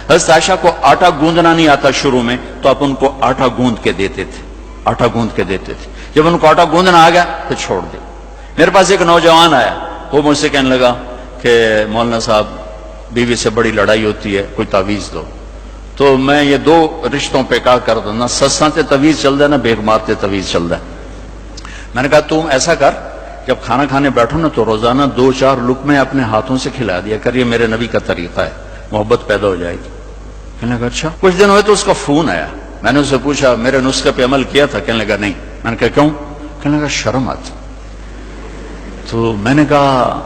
حضرت عائشہ کو آٹا گوندنا نہیں آتا شروع میں، تو آپ ان کو آٹا گوند کے دیتے تھے، آٹا گوند کے دیتے تھے. جب ان کو آٹا گوندنا آ گیا تو چھوڑ دے. میرے پاس ایک نوجوان آیا، وہ مجھ سے کہنے لگا کہ مولانا صاحب بیوی سے بڑی لڑائی ہوتی ہے، کوئی تعویذ دو. تو میں یہ دو رشتوں پہ کہا کرتا نہ سساں تے تعویذ چلتا ہے نہ بیگ مارتے تعویذ چلتا ہے. میں نے کہا تم ایسا کر، جب کھانا کھانے بیٹھو نا تو روزانہ 2-4 لقمے اپنے ہاتھوں سے کھلا دیا کر، یہ میرے نبی کا طریقہ ہے، محبت پیدا ہو جائے گی. کہنے لگا اچھا. کچھ دن ہوئے تو اس کا فون آیا. میں نے اس سے پوچھا میرے نسخے پہ عمل کیا تھا؟ کہنے لگا نہیں. میں نے کہا کیوں؟ کہنے لگا شرم آتی. تو میں نے کہا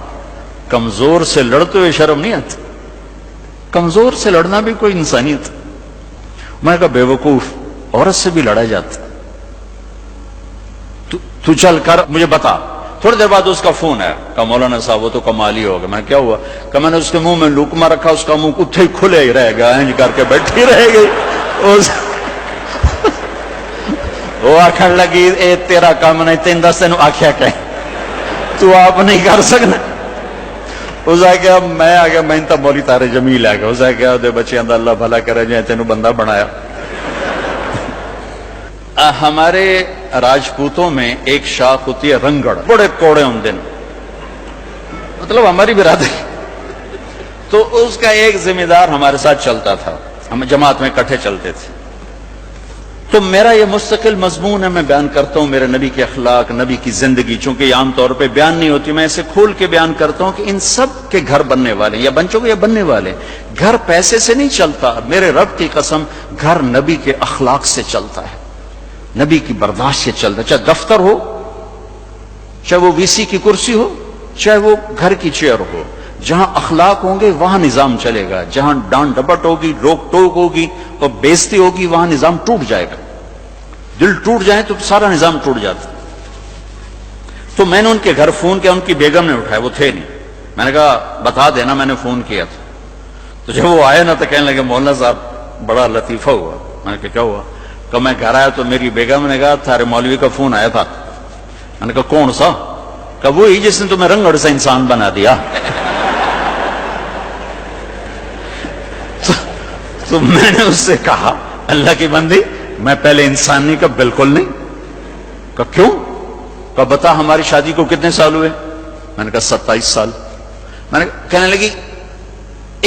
کمزور سے لڑتے ہوئے شرم نہیں آتی؟ کمزور سے لڑنا بھی کوئی انسانیت. میں نے کہا بے وقوف، عورت سے بھی لڑا جاتا. تو چل کر مجھے بتا. تھوڑی دیر بعد اس کا فون آیا، کہا مولانا صاحب وہ تو کمال ہی ہو گیا. میں نے کیا ہوا؟ کہ میں نے اس کے منہ میں لقمہ رکھا، اس کا منہ اتھے ہی کھلے ہی رہ گیا، انج کر کے بیٹھی رہ گئی. وہ آخر لگی اے تیرا کام نہیں، تین دس تین آخیا کہ تو آپ نہیں کر سکنا. اس آ گیا میں آ گیا، میں تب مولی تارے جمیل آ گیا. اس آ گیا دے بچے اندر اللہ بھلا کرے جائے تینوں بندہ بنایا. ہمارے راجپوتوں میں ایک شاخ ہوتی ہے رنگڑ، بڑے کوڑے ان دن، مطلب ہماری برادری. تو اس کا ایک ذمہ دار ہمارے ساتھ چلتا تھا، ہم جماعت میں اکٹھے چلتے تھے. تو میرا یہ مستقل مضمون ہے، میں بیان کرتا ہوں میرے نبی کے اخلاق، نبی کی زندگی. چونکہ یہ عام طور پہ بیان نہیں ہوتی، میں اسے کھول کے بیان کرتا ہوں کہ ان سب کے گھر بننے والے یا بن چکے یا بننے والے. گھر پیسے سے نہیں چلتا، میرے رب کی قسم، گھر نبی کے اخلاق سے چلتا ہے، نبی کی برداشت سے چلتا ہے. چاہے دفتر ہو، چاہے وہ وی سی کی کرسی ہو، چاہے وہ گھر کی چیئر ہو، جہاں اخلاق ہوں گے وہاں نظام چلے گا. جہاں ڈانٹ ڈپٹ ہوگی، روک ٹوک ہوگی اور بےزتی ہوگی وہاں نظام ٹوٹ جائے گا. دل ٹوٹ جائے تو سارا نظام ٹوٹ جاتا. تو میں نے ان کے گھر فون کیا، ان کی بیگم نے اٹھایا، وہ تھے نہیں. میں نے کہا بتا دینا میں نے فون کیا تھا. تو جب وہ آئے نا تو کہنے لگے مولانا صاحب بڑا لطیفہ ہوا. میں نے کہا کیا ہوا؟ کہ میں گھر آیا تو میری بیگم نے کہا تھارے مولوی کا فون آیا تھا. میں نے کہا کون سا؟ کہ وہی جس نے تمہیں رنگڑ سے انسان بنا دیا. تو میں نے اس سے کہا اللہ کی بندی میں پہلے انسان نہیں، کہا بالکل نہیں. کہا کیوں؟ کہا بتا ہماری شادی کو کتنے سال ہوئے؟ میں نے کہا 27 سال. میں نے کہنے لگی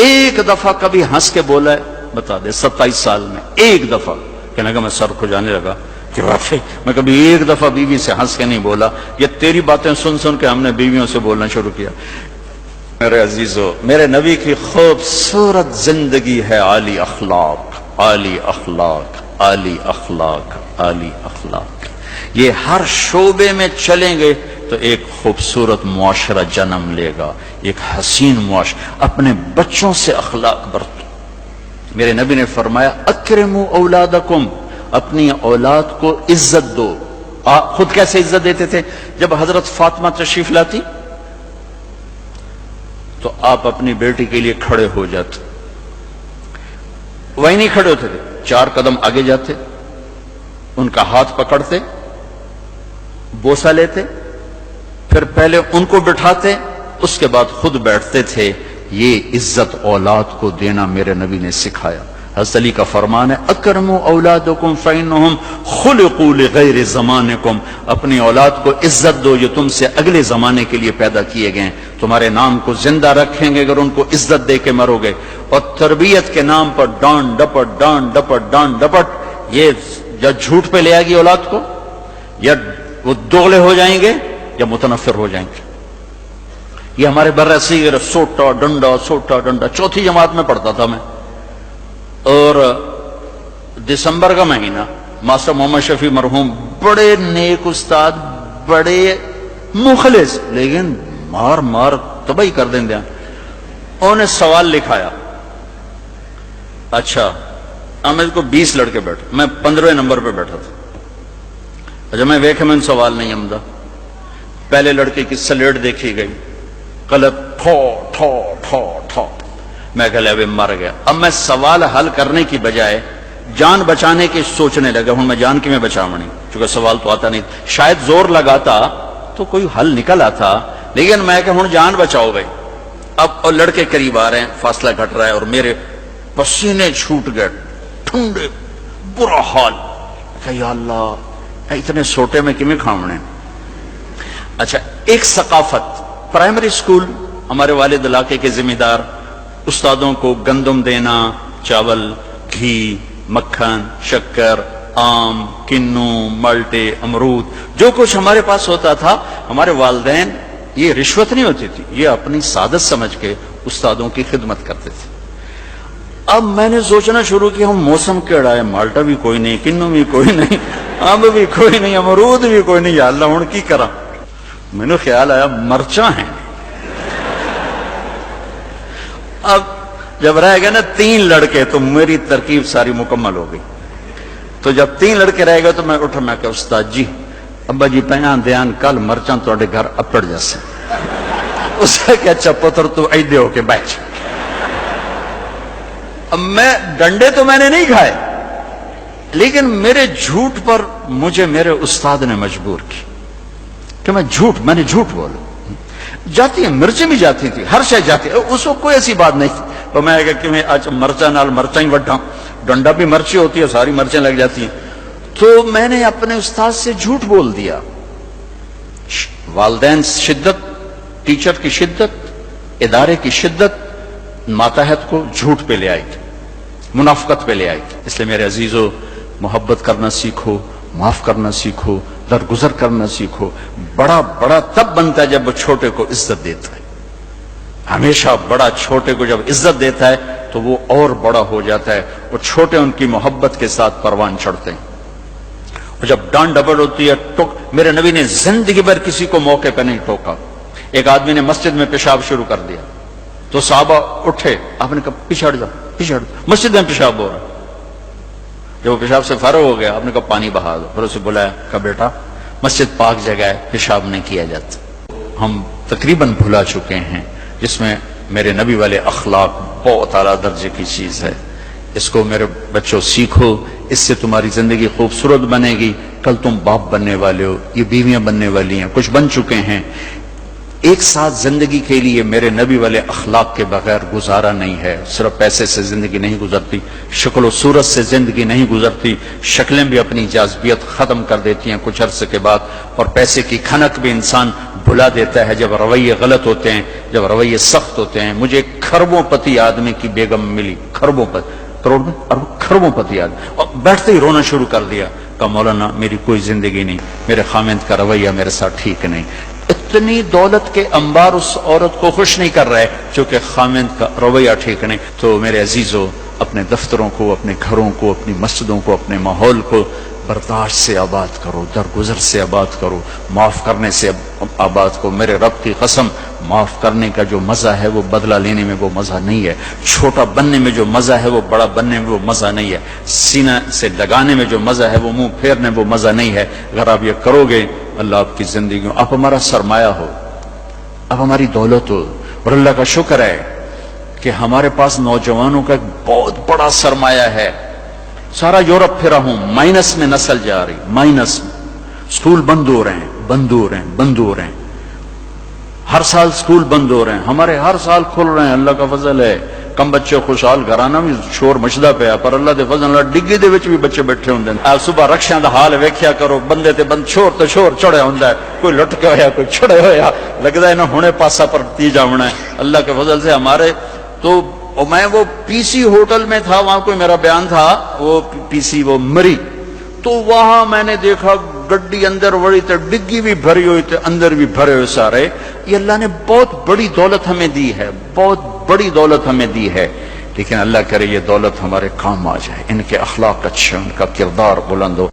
ایک دفعہ کبھی ہنس کے بولا ہے؟ بتا دے 27 سال میں ایک دفعہ. کہنے لگا میں سر کھجانے لگا کہ واقعی میں کبھی ایک دفعہ بیوی سے ہنس کے نہیں بولا. یہ تیری باتیں سن سن کے ہم نے بیویوں سے بولنا شروع کیا. میرے عزیزو، میرے نبی کی خوبصورت زندگی ہے عالی اخلاق، عالی اخلاق، عالی اخلاق، عالی اخلاق. یہ ہر شعبے میں چلیں گے تو ایک خوبصورت معاشرہ جنم لے گا، ایک حسین معاشرہ. اپنے بچوں سے اخلاق برتو. میرے نبی نے فرمایا اکرموا اولادکم، اپنی اولاد کو عزت دو. آپ خود کیسے عزت دیتے تھے؟ جب حضرت فاطمہ تشریف لاتی تو آپ اپنی بیٹی کے لیے کھڑے ہو جاتے. وہی نہیں کھڑے ہوتے تھے، 4 قدم آگے جاتے، ان کا ہاتھ پکڑتے، بوسہ لیتے، پھر پہلے ان کو بٹھاتے، اس کے بعد خود بیٹھتے تھے. یہ عزت اولاد کو دینا میرے نبی نے سکھایا. حضرت علی کا فرمان ہے اکرموا اولادکم فانہم خلقوا لغیر زمانکم. اپنی اولاد کو عزت دو، یہ تم سے اگلے زمانے کے لیے پیدا کیے گئے ہیں. تمہارے نام کو زندہ رکھیں گے اگر ان کو عزت دے کے مرو گے. اور تربیت کے نام پر ڈانٹ ڈپٹ، ڈانٹ ڈپٹ، ڈانٹ ڈپٹ، یہ یا جھوٹ پہ لے آئے گی اولاد کو، یا وہ دوغلے ہو جائیں گے یا متنفر ہو جائیں گے. یہ ہمارے برصغیر سوٹا ڈنڈا، سوٹا ڈنڈا. 4تھی جماعت میں پڑھتا تھا میں، اور دسمبر کا مہینہ، ماسٹر محمد شفیع مرحوم بڑے نیک استاد، بڑے مخلص، لیکن مار مار تباہی کر دیں. انہوں نے سوال لکھایا. اچھا ہمیں کو 20 لڑکے بیٹھے، میں 15ویں نمبر پہ بیٹھا تھا. اچھا میں ویکھے میں سوال نہیں آمدہ. پہلے لڑکے کی سلیٹ دیکھی گئی، قلب ٹھو ٹھو ٹھو ٹھو. میں کہا ابھی مر گیا. اب میں سوال حل کرنے کی بجائے جان بچانے کی سوچنے لگا. ہوں میں جان کی میں بچاؤں، چونکہ سوال تو آتا نہیں. شاید زور لگاتا تو کوئی حل نکل آتا، لیکن میں کہ ہوں جان بچاؤ بھائی. اب اور لڑکے قریب آ رہے ہیں، فاصلہ گھٹ رہا ہے، اور میرے پسینے چھوٹ گئے, ٹھنڈے, برا حال. کہ یا اللہ اتنے سوٹے میں کیویں کھاونے. اچھا, ایک ثقافت, پرائمری اسکول ہمارے والد علاقے کے ذمہ دار استادوں کو گندم دینا, چاول, گھی, مکھن, شکر, آم, کنو, مالٹے, امرود, جو کچھ ہمارے پاس ہوتا تھا, ہمارے والدین, یہ رشوت نہیں ہوتی تھی, یہ اپنی سعادت سمجھ کے استادوں کی خدمت کرتے تھے. اب میں نے سوچنا شروع کیا, ہم موسم کیڑا ہے, مالٹا بھی کوئی نہیں, کنو بھی کوئی نہیں, آم بھی کوئی نہیں, امرود بھی کوئی نہیں, یا اللہ ہن کی کرا. میں نے خیال آیا مرچاں ہیں. اب جب رہ گئے نا 3 لڑکے تو میری ترکیب ساری مکمل ہو گئی. تو جب 3 لڑکے رہ گئے تو میں اٹھا, میں کہ استاد جی, ابا جی پیان دیان کل مرچاں تواڈے گھر اپڑ جیسے. اس نے کہا اچھا پتر تو ایدے ہو کے بیٹھ. اب میں ڈنڈے تو میں نے نہیں کھائے, لیکن میرے جھوٹ پر مجھے میرے استاد نے مجبور کی کہ میں نے جھوٹ بولا. جاتی ہیں مرچیں بھی جاتی تھی, ہر شے جاتی, اس وقت کوئی ایسی بات نہیں تھی. تو میں کہا کہ میں آج مرچاں نال مرچاں ہی وڈھاں, ڈنڈا بھی مرچی ہوتی ہے, ساری مرچیں لگ جاتی ہیں. تو میں نے اپنے استاد سے جھوٹ بول دیا. والدین شدت, ٹیچر کی شدت, ادارے کی شدت ماتحت کو جھوٹ پہ لے آئی تھی, منافقت پہ لے آئی تھی. اس لیے میرے عزیزو, محبت کرنا سیکھو, معاف کرنا سیکھو, درگزر کرنا سیکھو. بڑا بڑا تب بنتا ہے جب وہ چھوٹے کو عزت دیتا ہے. ہمیشہ بڑا چھوٹے کو جب عزت دیتا ہے تو وہ اور بڑا ہو جاتا ہے. وہ چھوٹے ان کی محبت کے ساتھ پروان چڑھتے ہیں. اور جب ڈانٹ ڈپٹ ہوتی ہے, میرے نبی نے زندگی بھر کسی کو موقع پہ نہیں ٹوکا. ایک آدمی نے مسجد میں پیشاب شروع کر دیا تو صحابہ اٹھے, آپ نے کہا پیچھے ہٹ جاؤ, مسجد میں پیشاب ہو رہا. جب وہ پیشاب سے فارغ ہو گیا, آپ نے کہا پانی بہا دو. پھر اسے بلایا, کہا بیٹا مسجد پاک جگہ ہے, پیشاب نہیں کیا جاتا. ہم تقریباً بھلا چکے ہیں جس میں میرے نبی والے اخلاق بہت اعلیٰ درجے کی چیز ہے. اس کو میرے بچوں سیکھو, اس سے تمہاری زندگی خوبصورت بنے گی. کل تم باپ بننے والے ہو, یہ بیویاں بننے والی ہیں, کچھ بن چکے ہیں. ایک ساتھ زندگی کے لیے میرے نبی والے اخلاق کے بغیر گزارا نہیں ہے. صرف پیسے سے زندگی نہیں گزرتی, شکل و صورت سے زندگی نہیں گزرتی. شکلیں بھی اپنی جاذبیت ختم کر دیتی ہیں کچھ عرصے کے بعد, اور پیسے کی کھنک بھی انسان بھلا دیتا ہے جب رویے غلط ہوتے ہیں, جب رویے سخت ہوتے ہیں. مجھے کھربوں پتی آدمی کی بیگم ملی, کھربوں پتی, کروڑ میں کھربوں پتی آدمی, اور بیٹھتے ہی رونا شروع کر دیا. کہا مولانا میری کوئی زندگی نہیں, میرے خامند کا رویہ میرے ساتھ ٹھیک نہیں. اتنی دولت کے انبار اس عورت کو خوش نہیں کر رہے چونکہ خامند کا رویہ ٹھیک نہیں. تو میرے عزیزو, اپنے دفتروں کو, اپنے گھروں کو, اپنی مسجدوں کو, اپنے ماحول کو برداشت سے آباد کرو, درگزر سے آباد کرو, معاف کرنے سے آباد کرو. میرے رب کی قسم, معاف کرنے کا جو مزہ ہے وہ بدلہ لینے میں وہ مزہ نہیں ہے. چھوٹا بننے میں جو مزہ ہے وہ بڑا بننے میں وہ مزہ نہیں ہے. سینہ سے لگانے میں جو مزہ ہے وہ منہ پھیرنے میں وہ مزہ نہیں ہے. اگر آپ یہ کرو گے, اللہ آپ کی زندگی میں, آپ ہمارا سرمایہ ہو, آپ ہماری دولت ہو. اور اللہ کا شکر ہے کہ ہمارے پاس نوجوانوں کا ایک بہت بڑا سرمایہ ہے. سارا یورپ پھرا ہوں, مائنس میں نسل جا رہی, مائنس میں. سکول بند ہو رہے ہیں. ہر سال سکول بند ہو رہے ہیں, ہمارے ہر سال کھل رہے ہیں. اللہ کا فضل ہے, کم بچے خوشحال, گھرانہ بھی شور مچدا پیا, پر اللہ دے فضل اللہ ڈگی دے وچ بھی بچے بیٹھے ہوندے ہیں. صبح رکشیاں دا حال ویکھیا کرو, بندے تے بند چھوڑ تے چھوڑ چڑھیا ہوندا ہے, کوئی لٹ کے ہویا, کوئی چھڑے ہویا, لگدا ہے انہاں ہنے پاسا پر تی جاونا ہے. اللہ کے فضل سے ہمارے تو, میں وہ پی سی ہوٹل میں تھا, وہاں کوئی میرا بیان تھا, وہ پی سی وہ مری, تو وہاں میں نے دیکھا گڈی اندر وڑی تے ڈگی بھی بھری ہوئی تے اندر بھی بھرے ہوئے سارے. یہ اللہ نے بہت بڑی دولت ہمیں دی ہے, بہت بڑی دولت ہمیں دی ہے. لیکن اللہ کرے یہ دولت ہمارے کام آ جائے, ان کے اخلاق اچھے, ان کا کردار بلند ہو.